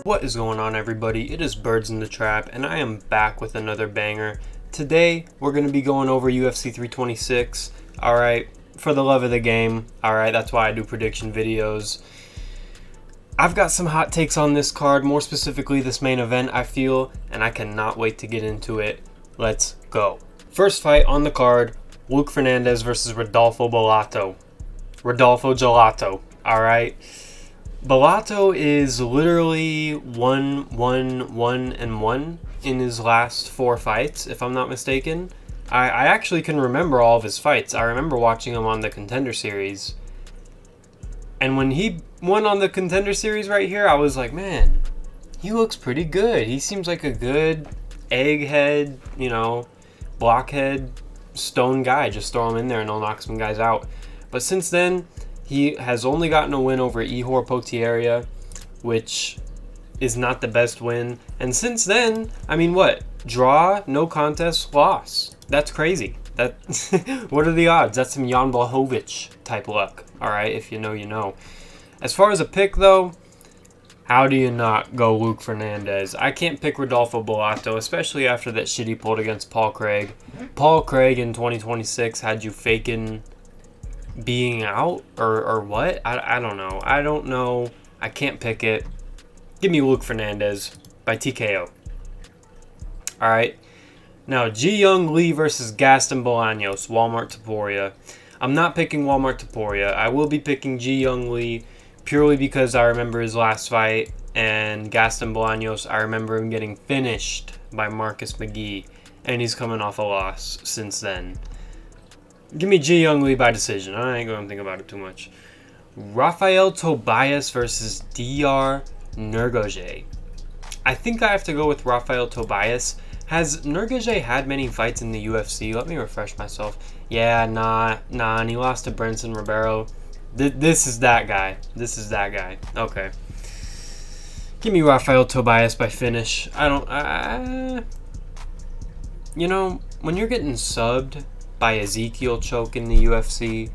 What is going on, everybody? It is Birds in the Trap, and I am back with another banger. Today, we're going to be going over UFC 326. Alright, for the love of the game. Alright, that's why I do prediction videos. I've got some hot takes on this card, more specifically this main event, I feel, and I cannot wait to get into it. Let's go. First fight on the card, Luke Fernandez versus Rodolfo Bellato. Rodolfo Gelato, alright? Bellato is literally 1-1-1-1 in his last 4 fights, if I'm not mistaken. I actually can remember all of his fights. I remember watching him on the Contender Series. And when he won on the Contender Series right here, I was like, man, he looks pretty good. He seems like a good egghead, blockhead, stone guy. Just throw him in there and he'll knock some guys out. But since then, he has only gotten a win over Ihor Potieria, which is not the best win. And since then, I mean, what? Draw, no contest, loss. That's crazy. What are the odds? That's some Jan Blachowicz type luck. All right, if you know, you know. As far as a pick, though, how do you not go Luke Fernandez? I can't pick Rodolfo Bellato, especially after that shit he pulled against Paul Craig. Paul Craig in 2026 had you faking being out or what? I don't know. I don't know. I can't pick it. Give me Luke Fernandez by TKO. Alright. Now, Ji Young Lee versus Gaston Bolaños, Walmart Topuria. I'm not picking Walmart Topuria. I will be picking Ji Young Lee purely because I remember his last fight, and Gaston Bolaños, I remember him getting finished by Marcus McGee, and he's coming off a loss since then. Give me Ji Young Lee by decision. I ain't going to think about it too much. Rafael Tobias versus Dr. Nurgoje. I think I have to go with Rafael Tobias. Has Nurgoje had many fights in the UFC? Let me refresh myself. Yeah, nah, and he lost to Brenson Ribeiro. This is that guy. Okay. Give me Rafael Tobias by finish. When you're getting subbed by Ezekiel Choke in the UFC,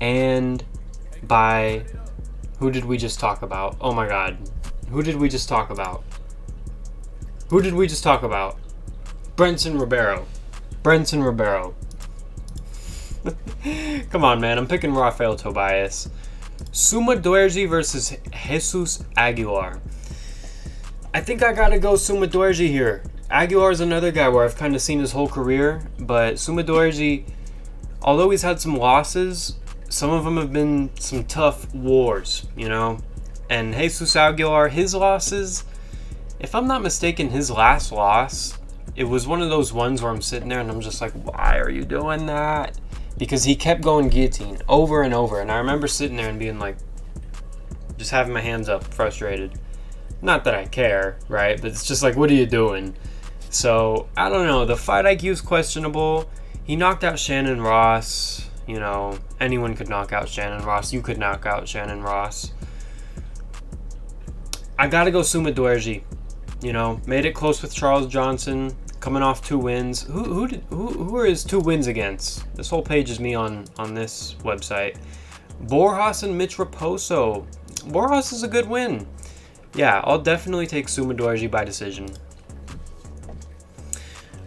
and by, who did we just talk about? Oh my god. Who did we just talk about? Brenson Ribeiro. Come on, man. I'm picking Rafael Tobias. Suma Duerji versus Jesus Aguilar. I think I gotta go Suma Duerji here. Aguilar is another guy where I've kind of seen his whole career, but Suma Duerji, although he's had some losses, some of them have been some tough wars, And Jesus Aguilar, his losses, if I'm not mistaken, his last loss, it was one of those ones where I'm sitting there and I'm just like, why are you doing that? Because he kept going guillotine over and over, and I remember sitting there and being like, just having my hands up, frustrated. Not that I care, right? But it's just like, what are you doing? So, I don't know. The fight IQ is questionable. He knocked out Shannon Ross. Anyone could knock out Shannon Ross. You could knock out Shannon Ross. I gotta go Suma Duerji. Made it close with Charles Johnson, coming off 2 wins. Who are his 2 wins against? This whole page is me on this website. Borjas and Mitch Raposo. Borjas is a good win. Yeah, I'll definitely take Suma Duerji by decision.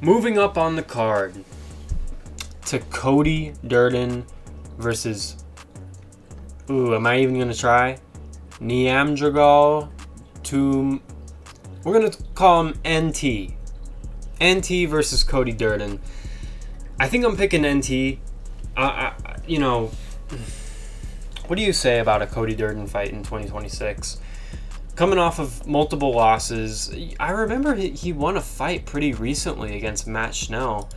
Moving up on the card to Cody Durden versus, am I even going to try? Niamdragal to, we're going to call him NT. NT versus Cody Durden. I think I'm picking NT. What do you say about a Cody Durden fight in 2026? Coming off of multiple losses, I remember he won a fight pretty recently against Matt Schnell.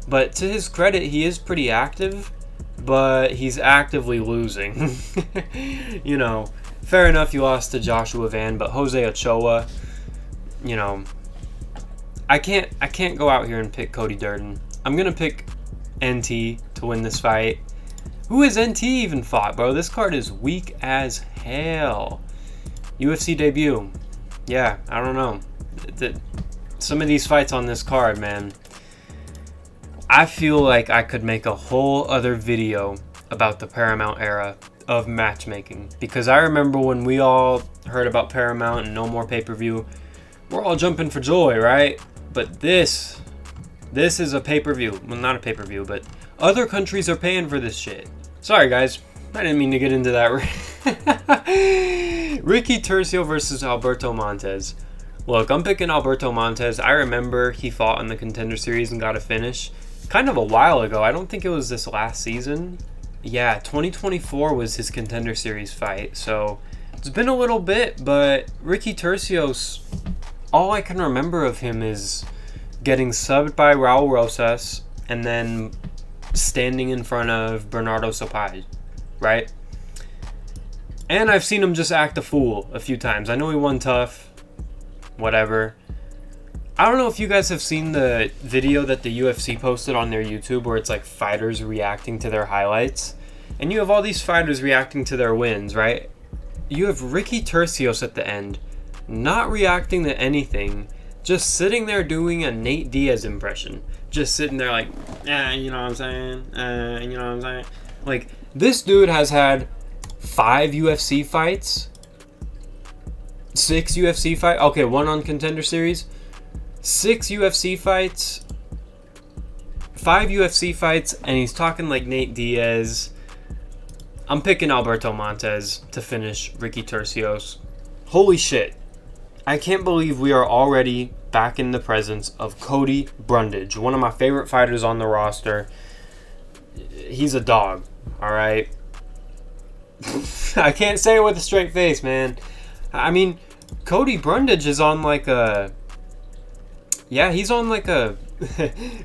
But to his credit, he is pretty active, but he's actively losing. Fair enough, you lost to Joshua Van, but Jose Ochoa, I can't go out here and pick Cody Durden. I'm going to pick NT to win this fight. Who has NT even fought, bro? This card is weak as hell. UFC debut. Yeah, I don't know. Some of these fights on this card, man, I feel like I could make a whole other video about the Paramount era of matchmaking, because I remember when we all heard about Paramount and no more pay-per-view, we're all jumping for joy, right? But this is a pay-per-view. Well, not a pay-per-view, but other countries are paying for this shit. Sorry, guys. I didn't mean to get into that. Ricky Turcio versus Alberto Montez. Look, I'm picking Alberto Montez. I remember he fought in the Contender Series and got a finish kind of a while ago. I don't think it was this last season. Yeah, 2024 was his Contender Series fight. So it's been a little bit, but Ricky Turcios, all I can remember of him is getting subbed by Raul Rosas and then standing in front of Bernardo Sopaj, right? And I've seen him just act a fool a few times. I know he won tough, whatever. I don't know if you guys have seen the video that the UFC posted on their YouTube where it's like fighters reacting to their highlights. And you have all these fighters reacting to their wins, right? You have Ricky Turcios at the end, not reacting to anything, just sitting there doing a Nate Diaz impression. Just sitting there like, you know what I'm saying? You know what I'm saying? Like, this dude has had 5 UFC fights, 6 UFC fights, okay, 1 on Contender Series, 6 UFC fights, 5 UFC fights, and he's talking like Nate Diaz. I'm picking Alberto Montez to finish Ricky Turcios. Holy shit. I can't believe we are already back in the presence of Cody Brundage, one of my favorite fighters on the roster. He's a dog, all right? I can't say it with a straight face, man. I mean, Cody Brundage is on like a... Yeah, he's on like a...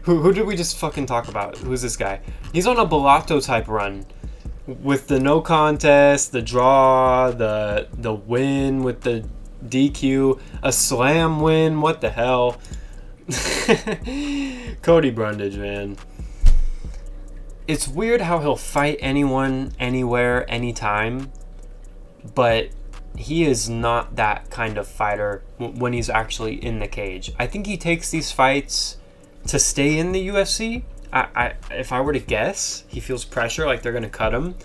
who did we just fucking talk about? Who's this guy? He's on a Bellato type run. With the no contest, the draw, the win with the DQ, a slam win, what the hell? Cody Brundage, man. It's weird how he'll fight anyone, anywhere, anytime, but he is not that kind of fighter when he's actually in the cage. I think he takes these fights to stay in the UFC. If I were to guess, he feels pressure, like they're going to cut him.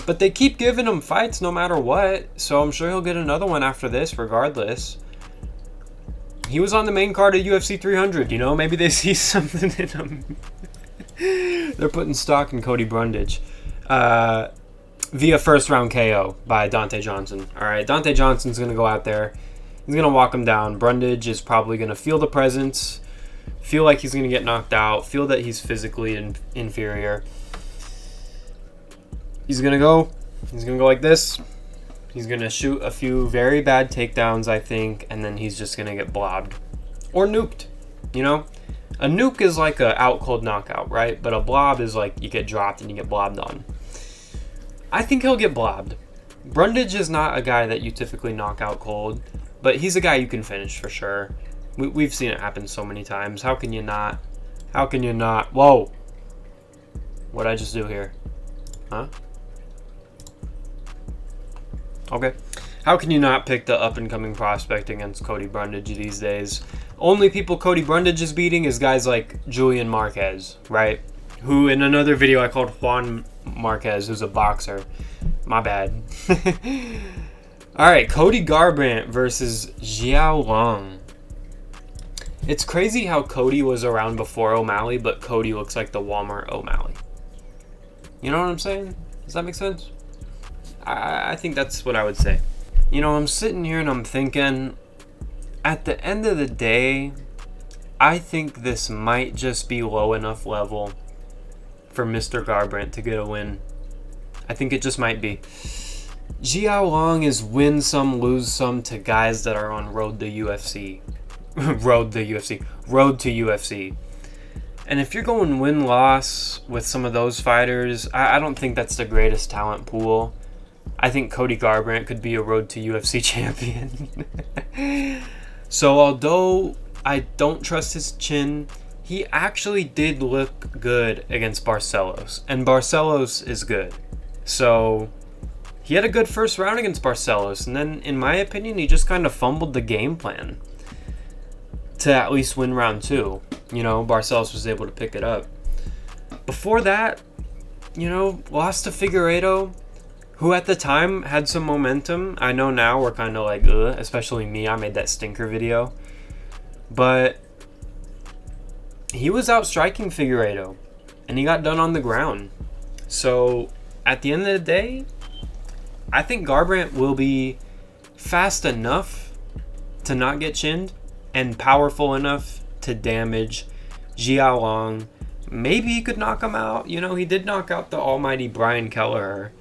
But they keep giving him fights no matter what, so I'm sure he'll get another one after this regardless. He was on the main card of UFC 300, you know? Maybe they see something in him. They're putting stock in Cody Brundage. Via first round KO by Dante Johnson. Alright, Dante Johnson's going to go out there. He's going to walk him down. Brundage is probably going to feel the presence, feel like he's going to get knocked out, feel that he's physically inferior. He's going to go like this. He's going to shoot a few very bad takedowns, I think, and then he's just going to get blobbed. Or nuked, you know? A nuke is like a out cold knockout, right? But a blob is like you get dropped and you get blobbed on. I think he'll get blobbed. Brundage is not a guy that you typically knock out cold, but he's a guy you can finish for sure. We've seen it happen so many times. How can you not? How can you not? Whoa. What'd I just do here? Huh? Okay. How can you not pick the up-and-coming prospect against Cody Brundage these days? Only people Cody Brundage is beating is guys like Julian Marquez, right? Who, in another video, I called Juan Marquez, who's a boxer. My bad. Alright, Cody Garbrandt versus Xiao Long. It's crazy how Cody was around before O'Malley, but Cody looks like the Walmart O'Malley. You know what I'm saying? Does that make sense? I think that's what I would say. You know, I'm sitting here and I'm thinking, at the end of the day, I think this might just be low enough level for Mr. Garbrandt to get a win. I think it just might be. Xiao Long is win some, lose some to guys that are on road to UFC. Road to UFC. And if you're going win-loss with some of those fighters, I don't think that's the greatest talent pool. I think Cody Garbrandt could be a road to UFC champion. So although I don't trust his chin, he actually did look good against Barcelos. And Barcelos is good. So he had a good first round against Barcelos. And then, in my opinion, he just kind of fumbled the game plan to at least win round 2. You know, Barcelos was able to pick it up. Before that, lost to Figueiredo, who at the time had some momentum. I know now we're kind of like, ugh, especially me. I made that stinker video. But he was out striking Figueiredo, and he got done on the ground. So at the end of the day, I think Garbrandt will be fast enough to not get chinned and powerful enough to damage Jiao Long. Maybe he could knock him out. He did knock out the almighty Brian Kelleher.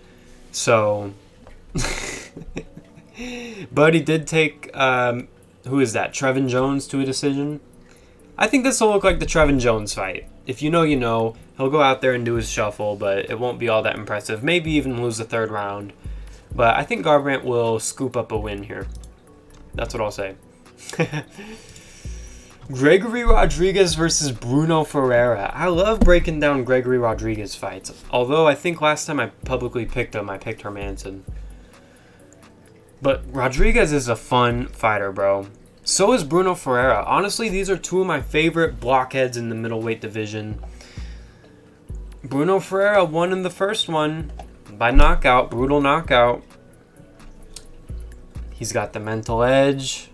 So, but he did take, who is that? Trevin Jones to a decision. I think this will look like the Trevin Jones fight. If you know, you know. He'll go out there and do his shuffle, but it won't be all that impressive. Maybe even lose the third round. But I think Garbrandt will scoop up a win here. That's what I'll say. Gregory Rodriguez versus Bruno Ferreira. I love breaking down Gregory Rodriguez fights. Although I think last time I publicly picked him, I picked Hermanson. But Rodriguez is a fun fighter, bro. So is Bruno Ferreira. Honestly, these are two of my favorite blockheads in the middleweight division. Bruno Ferreira won in the first one by knockout, brutal knockout. He's got the mental edge.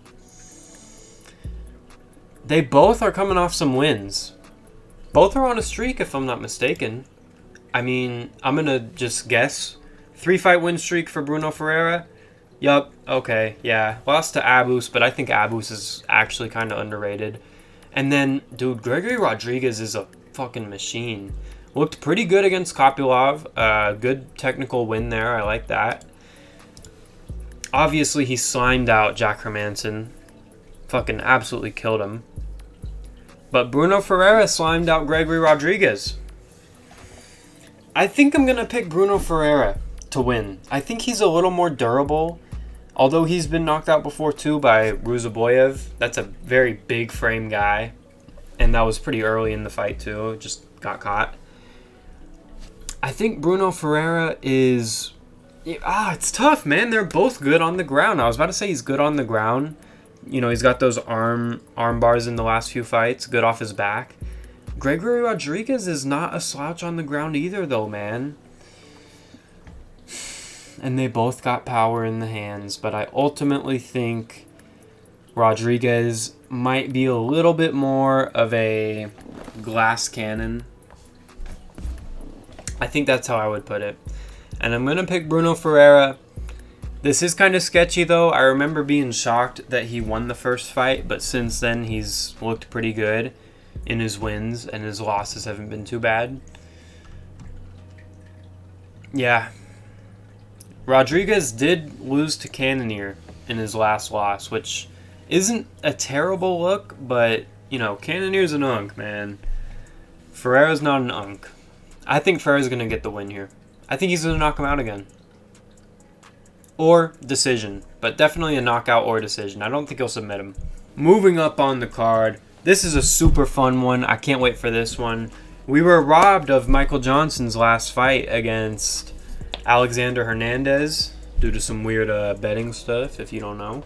They both are coming off some wins. Both are on a streak, if I'm not mistaken. I mean, I'm going to just guess. 3-fight win streak for Bruno Ferreira. Yup, okay, yeah. Lost to Abus, but I think Abus is actually kind of underrated. And then, dude, Gregory Rodriguez is a fucking machine. Looked pretty good against Kopylov. Good technical win there. I like that. Obviously, he slimed out Jack Hermanson. Fucking absolutely killed him. But Bruno Ferreira slimed out Gregory Rodriguez. I think I'm going to pick Bruno Ferreira to win. I think he's a little more durable. Although he's been knocked out before too by Ruzaboyev. That's a very big frame guy. And that was pretty early in the fight too. Just got caught. I think Bruno Ferreira is... it's tough, man. They're both good on the ground. I was about to say he's good on the ground. He's got those arm bars in the last few fights. Good off his back. Gregory Rodriguez is not a slouch on the ground either, though, man. And they both got power in the hands. But I ultimately think Rodriguez might be a little bit more of a glass cannon. I think that's how I would put it. And I'm going to pick Bruno Ferreira. This is kind of sketchy, though. I remember being shocked that he won the first fight, but since then he's looked pretty good in his wins, and his losses haven't been too bad. Yeah. Rodriguez did lose to Cannonier in his last loss, which isn't a terrible look, but, Cannonier's an unk, man. Ferreira's not an unk. I think Ferreira's going to get the win here. I think he's going to knock him out again. Or decision. But definitely a knockout or decision. I don't think he'll submit him. Moving up on the card. This is a super fun one. I can't wait for this one. We were robbed of Michael Johnson's last fight against Alexander Hernandez due to some weird betting stuff, if you don't know.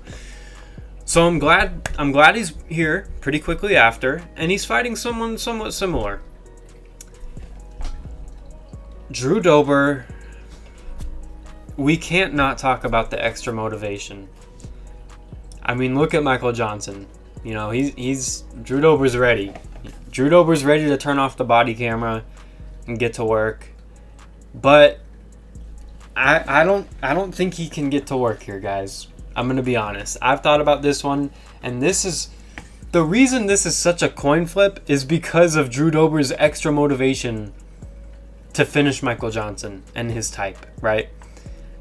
So I'm glad he's here pretty quickly after. And he's fighting someone somewhat similar. Drew Dober, we can't not talk about the extra motivation. I mean, look at Michael Johnson. He's Drew Dober's ready. Drew Dober's ready to turn off the body camera and get to work. But I don't think he can get to work here, guys. I'm going to be honest. I've thought about this one, and the reason this is such a coin flip is because of Drew Dober's extra motivation to finish Michael Johnson and his type, right?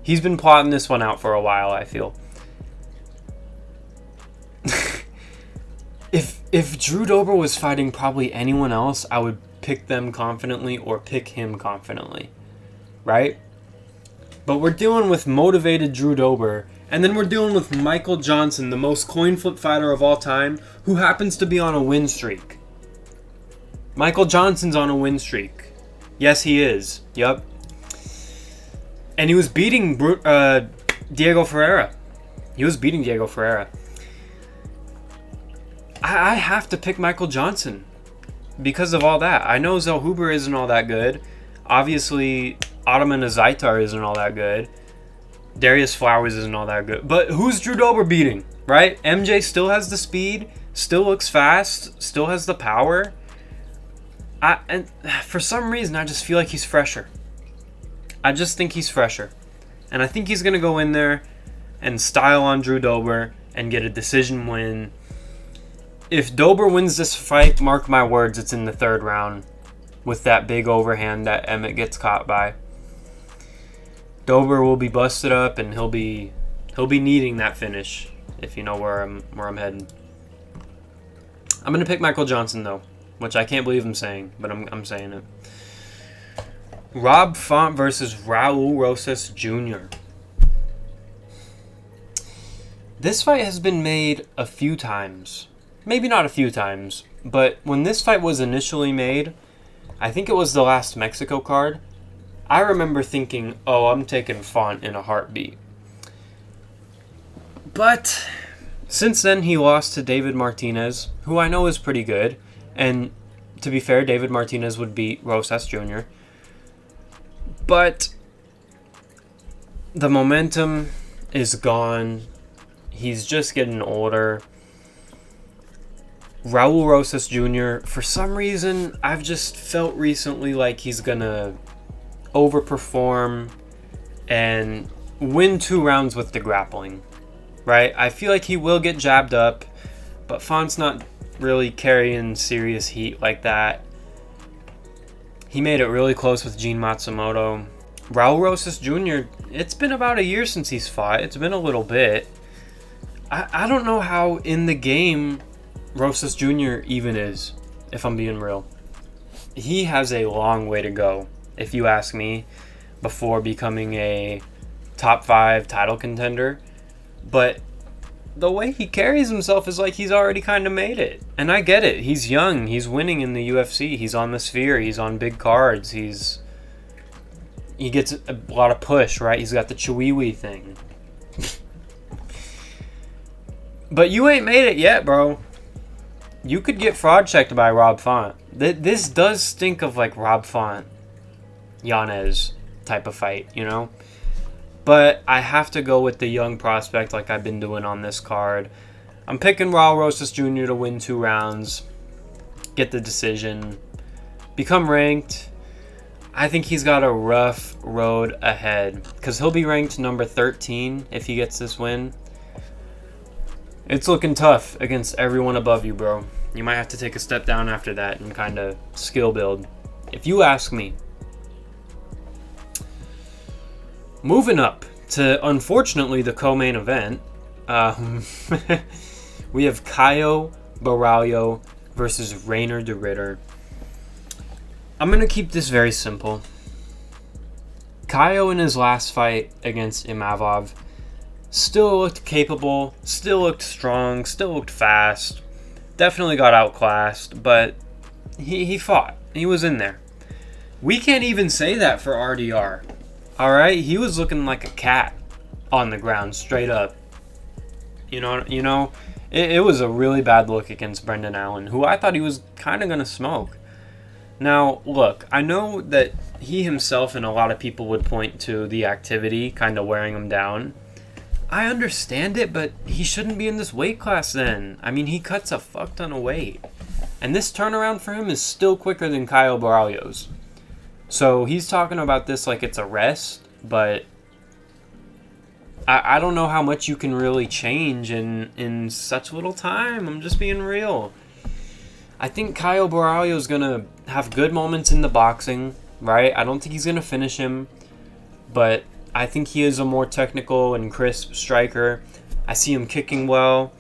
He's been plotting this one out for a while, I feel. If Drew Dober was fighting probably anyone else, I would pick them confidently or pick him confidently, right? But we're dealing with motivated Drew Dober, and then we're dealing with Michael Johnson, the most coin flip fighter of all time, who happens to be on a win streak. Michael Johnson's on a win streak. Yes, he is. Yup. And he was beating Diego Ferreira. I have to pick Michael Johnson because of all that. I know Zell Huber isn't all that good. Obviously, Ottoman Zaitar isn't all that good. Darius Flowers isn't all that good. But who's Drew Dober beating, right? MJ still has the speed, still looks fast, still has the power. And for some reason, I just feel like he's fresher. I just think he's fresher. And I think he's going to go in there and style on Drew Dober and get a decision win. If Dober wins this fight, mark my words, it's in the third round with that big overhand that Emmett gets caught by. Dober will be busted up and he'll be needing that finish, if you know where I'm heading. I'm going to pick Michael Johnson though, which I can't believe I'm saying, but I'm saying it. Rob Font versus Raul Rosas Jr. This fight has been made a few times. Maybe not a few times, but when this fight was initially made, I think it was the last Mexico card, I remember thinking, oh, I'm taking Font in a heartbeat. But since then, he lost to David Martinez, who I know is pretty good. And to be fair, David Martinez would beat Rosas Jr. But the momentum is gone. He's just getting older. Raul Rosas Jr., for some reason, I've just felt recently like he's going to overperform and win 2 rounds with the grappling, right? I feel like he will get jabbed up, but Font's not really carrying serious heat like that. He made it really close with Gene Matsumoto. Raul Rosas Jr., it's been about a year since he's fought. It's been a little bit. I don't know how in the game Rosas Jr. even is, if I'm being real. He has a long way to go, if you ask me, before becoming a top 5 title contender. But the way he carries himself is like he's already kind of made it. And I get it. He's young. He's winning in the UFC. He's on the Sphere. He's on big cards. He gets a lot of push, right? He's got the Chihuahua thing. But you ain't made it yet, bro. You could get fraud checked by Rob Font. This does stink of like Rob Font, Yanez type of fight, you know? But I have to go with the young prospect like I've been doing on this card. I'm picking Raul Rosas Jr. to win 2 rounds, get the decision, become ranked. I think he's got a rough road ahead because he'll be ranked number 13 if he gets this win. It's looking tough against everyone above you, bro. You might have to take a step down after that and kind of skill build, if you ask me. Moving up to, unfortunately, the co-main event, we have Caio Borralho versus Reinier de Ridder. I'm going to keep this very simple. Caio in his last fight against Imavov still looked capable, still looked strong, still looked fast. Definitely got outclassed, but he fought. He was in there. We can't even say that for RDR. Alright? He was looking like a cat on the ground, straight up. You know, it was a really bad look against Brendan Allen, who I thought he was kind of going to smoke. Now, look, I know that he himself and a lot of people would point to the activity kind of wearing him down. I understand it, but he shouldn't be in this weight class then. I mean, he cuts a fuck ton of weight. And this turnaround for him is still quicker than Caio Borralho's. So he's talking about this like it's a rest, but I don't know how much you can really change in such little time. I'm just being real. I think Caio Borralho is going to have good moments in the boxing, right? I don't think he's going to finish him, but I think he is a more technical and crisp striker. I see him kicking well.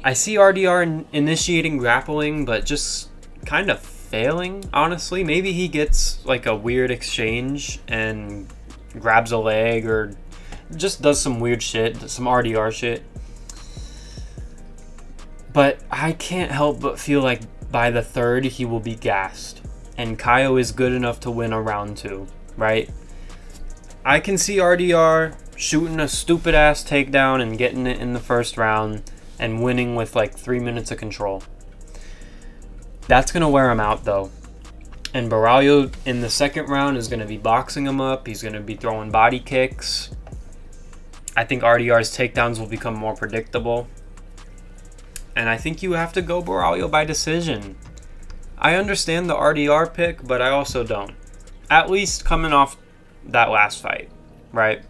I see RDR initiating grappling, but just kind of failing, honestly. Maybe he gets like a weird exchange and grabs a leg or just does some weird shit, some RDR shit. But I can't help but feel like by the third, he will be gassed. And Caio is good enough to win a round 2, right? I can see RDR shooting a stupid-ass takedown and getting it in the first round and winning with like 3 minutes of control. That's going to wear him out, though. And Baralho in the second round is going to be boxing him up. He's going to be throwing body kicks. I think RDR's takedowns will become more predictable. And I think you have to go Baralho by decision. I understand the RDR pick, but I also don't. At least coming off that last fight, right?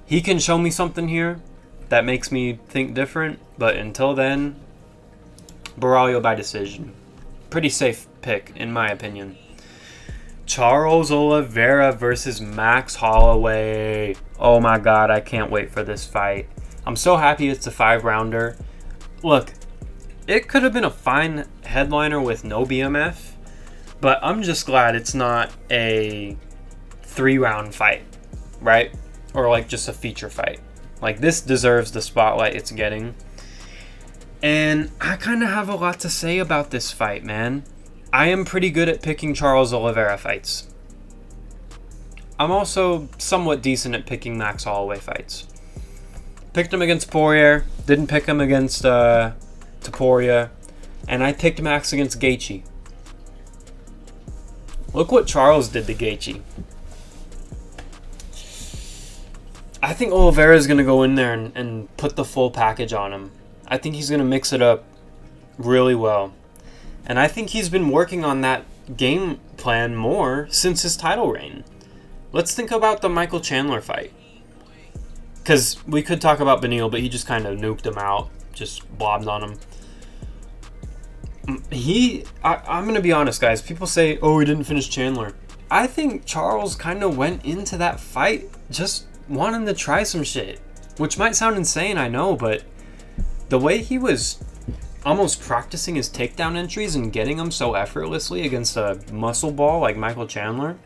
He can show me something here that makes me think different, but until then, Baralho by decision. Pretty safe pick, in my opinion. Charles Oliveira versus Max Holloway. Oh my god, I can't wait for this fight. I'm so happy it's a 5-rounder. Look, it could have been a fine headliner with no BMF, but I'm just glad it's not a 3-round fight, right? Or like just a feature fight. Like, this deserves the spotlight it's getting. And I kind of have a lot to say about this fight, man. I am pretty good at picking Charles Oliveira fights. I'm also somewhat decent at picking Max Holloway fights. Picked him against Poirier, didn't pick him against Topuria, and I picked Max against Gaethje. Look what Charles did to Gaethje. I think Oliveira is going to go in there and put the full package on him. I think he's going to mix it up really well. And I think he's been working on that game plan more since his title reign. Let's think about the Michael Chandler fight. Because we could talk about Beneil, but he just kind of nuked him out. Just blobbed on him. I'm going to be honest, guys. People say, oh, he didn't finish Chandler. I think Charles kind of went into that fight just wanting to try some shit. Which might sound insane, I know, but the way he was almost practicing his takedown entries and getting them so effortlessly against a muscle ball like Michael Chandler,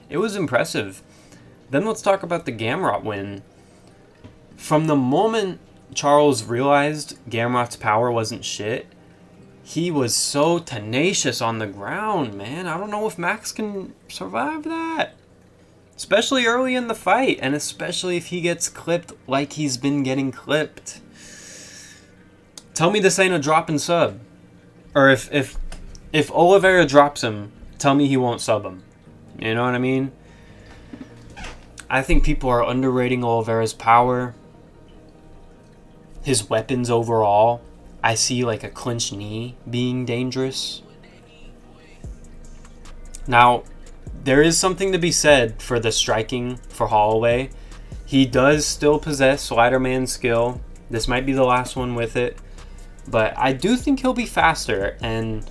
it was impressive. Then let's talk about the Gamrot win. From the moment Charles realized Gamrot's power wasn't shit, he was so tenacious on the ground, man. I don't know if Max can survive that. Especially early in the fight, and especially if he gets clipped like he's been getting clipped. Tell me this ain't a drop and sub. Or if Oliveira drops him, tell me he won't sub him. You know what I mean? I think people are underrating Oliveira's power. His weapons overall. I see like a clinch knee being dangerous. Now, there is something to be said for the striking for Holloway. He does still possess slider man skill. This might be the last one with it. But I do think he'll be faster, and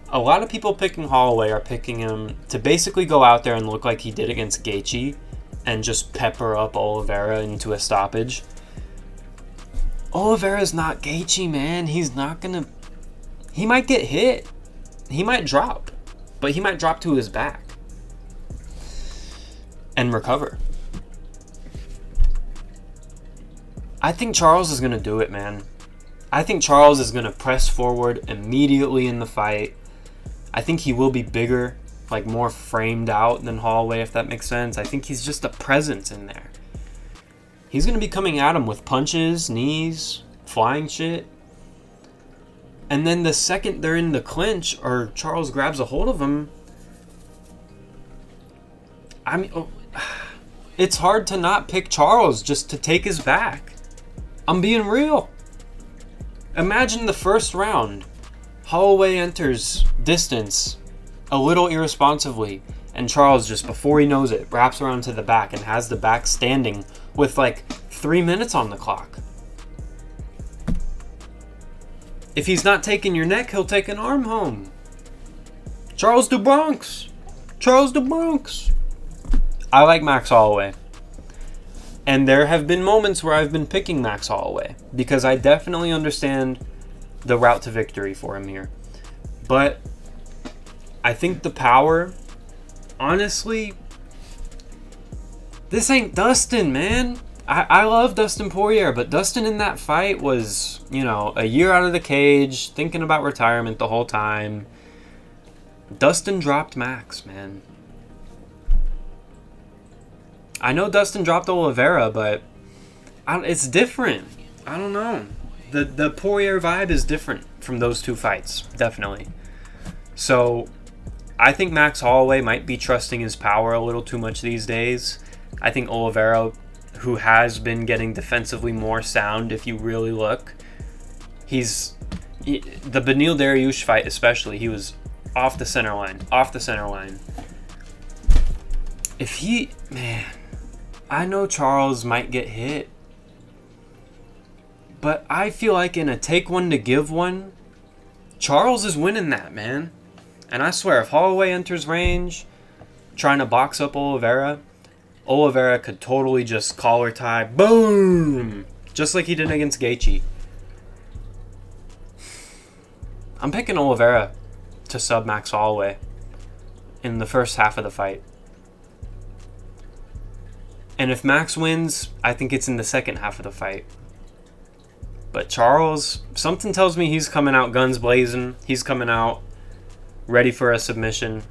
a lot of people picking Holloway are picking him to basically go out there and look like he did against Gaethje and just pepper up Oliveira into a stoppage. Oliveira's not Gaethje, man. He's not gonna... He might get hit. He might drop. But he might drop to his back and recover. I think Charles is gonna do it, man. I think Charles is going to press forward immediately in the fight. I think he will be bigger, like more framed out than Holloway, if that makes sense. I think he's just a presence in there. He's going to be coming at him with punches, knees, flying shit. And then the second they're in the clinch or Charles grabs a hold of him, I mean, it's hard to not pick Charles just to take his back. I'm being real. Imagine the first round. Holloway enters distance a little irresponsibly, and Charles, just before he knows it, wraps around to the back and has the back standing with like 3 minutes on the clock. If he's not taking your neck, he'll take an arm home. Charles du Bronx. Charles du Bronx. I like Max Holloway. And there have been moments where I've been picking Max Holloway because I definitely understand the route to victory for him here. But I think the power, honestly, this ain't Dustin, man. I love Dustin Poirier, but Dustin in that fight was, you know, a year out of the cage, thinking about retirement the whole time. Dustin dropped Max, man. I know Dustin dropped Oliveira, but it's different. I don't know. The Poirier vibe is different from those two fights, definitely. So, I think Max Holloway might be trusting his power a little too much these days. I think Oliveira, who has been getting defensively more sound if you really look, the Beneil Dariush fight especially, he was off the center line. Man, I know Charles might get hit, but I feel like in a take one to give one, Charles is winning that, man. And I swear, if Holloway enters range, trying to box up Oliveira could totally just collar tie, boom, just like he did against Gaethje. I'm picking Oliveira to sub Max Holloway in the first half of the fight. And if Max wins, I think it's in the second half of the fight. But Charles, something tells me he's coming out guns blazing. He's coming out ready for a submission.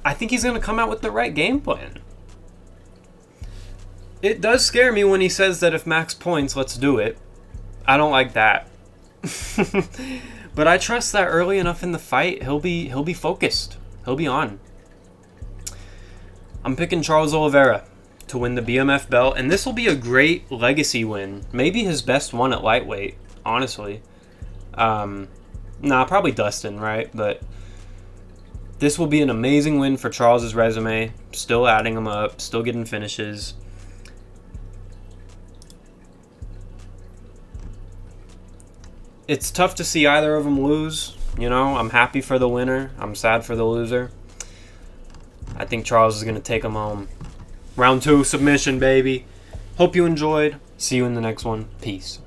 I think he's going to come out with the right game plan. It does scare me when he says that if Max points, let's do it. I don't like that. But I trust that early enough in the fight, he'll be focused. He'll be on. I'm picking Charles Oliveira to win the BMF belt, and this will be a great legacy win. Maybe his best one at lightweight, honestly. Probably Dustin, right? But this will be an amazing win for Charles's resume. Still adding him up, still getting finishes. It's tough to see either of them lose. You know, I'm happy for the winner. I'm sad for the loser. I think Charles is going to take him home. Round 2, submission, baby. Hope you enjoyed. See you in the next one. Peace.